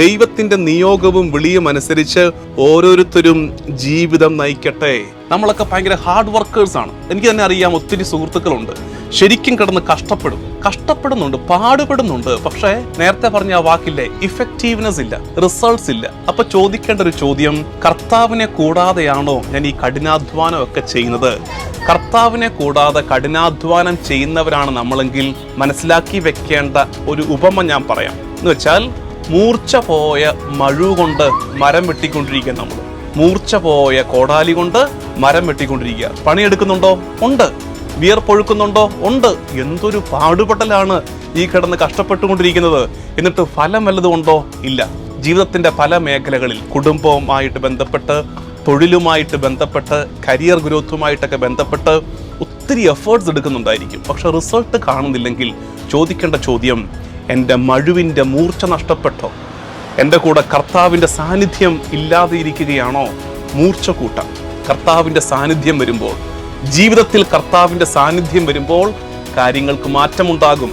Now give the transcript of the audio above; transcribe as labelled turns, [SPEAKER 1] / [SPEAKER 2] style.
[SPEAKER 1] ദൈവത്തിന്റെ നിയോഗവും വിളിയും അനുസരിച്ച് ഓരോരുത്തരും ജീവിതം നയിക്കട്ടെ. നമ്മളൊക്കെ ഭയങ്കര ഹാർഡ് വർക്കേഴ്സാണ്. എനിക്ക് തന്നെ അറിയാം, ഒത്തിരി സുഹൃത്തുക്കളുണ്ട് ശരിക്കും കിടന്ന് കഷ്ടപ്പെടുന്നുണ്ട്, പാടുപെടുന്നുണ്ട്. പക്ഷേ നേരത്തെ പറഞ്ഞ ആ വാക്കില്ലേ, ഇഫക്റ്റീവ്നെസ് ഇല്ല, റിസൾട്ട്സ് ഇല്ല. അപ്പൊ ചോദിക്കേണ്ട ഒരു ചോദ്യം, കർത്താവിനെ കൂടാതെയാണോ ഞാൻ ഈ കഠിനാധ്വാനം ഒക്കെ ചെയ്യുന്നത്? കർത്താവിനെ കൂടാതെ കഠിനാധ്വാനം ചെയ്യുന്നവരാണ് നമ്മളെങ്കിൽ മനസ്സിലാക്കി വെക്കേണ്ട ഒരു ഉപമ ഞാൻ പറയാം. എന്ന് വെച്ചാൽ, മൂർച്ച പോയ മഴു കൊണ്ട് മരം വെട്ടിക്കൊണ്ടിരിക്കുക. നമ്മൾ മൂർച്ച പോയ കോടാലി കൊണ്ട് മരം വെട്ടിക്കൊണ്ടിരിക്കുക. പണിയെടുക്കുന്നുണ്ടോ? ഉണ്ട്. വിയർപ്പൊഴുക്കുന്നുണ്ടോ? ഉണ്ട്. എന്തൊരു പാടുപെടലാണ് ഈ കിടന്ന് കഷ്ടപ്പെട്ടുകൊണ്ടിരിക്കുന്നത്. എന്നിട്ട് ഫലം വല്ലതുകൊണ്ടോ? ഇല്ല. ജീവിതത്തിന്റെ പല മേഖലകളിൽ, കുടുംബവുമായിട്ട് ബന്ധപ്പെട്ട്, തൊഴിലുമായിട്ട് ബന്ധപ്പെട്ട്, കരിയർ ഗ്രോത്തുമായിട്ടൊക്കെ ബന്ധപ്പെട്ട് ഒത്തിരി എഫേർട്സ് എടുക്കുന്നുണ്ടായിരിക്കും. പക്ഷെ റിസൾട്ട് കാണുന്നില്ലെങ്കിൽ ചോദിക്കേണ്ട ചോദ്യം, എൻ്റെ മഴുവിൻ്റെ മൂർച്ച നഷ്ടപ്പെട്ടോ? എൻ്റെ കൂടെ കർത്താവിൻ്റെ സാന്നിധ്യം ഇല്ലാതെ ഇരിക്കുകയാണോ? മൂർച്ച കൂട്ടാം. കർത്താവിൻ്റെ സാന്നിധ്യം വരുമ്പോൾ, ജീവിതത്തിൽ കർത്താവിൻ്റെ സാന്നിധ്യം വരുമ്പോൾ കാര്യങ്ങൾക്ക് മാറ്റമുണ്ടാകും.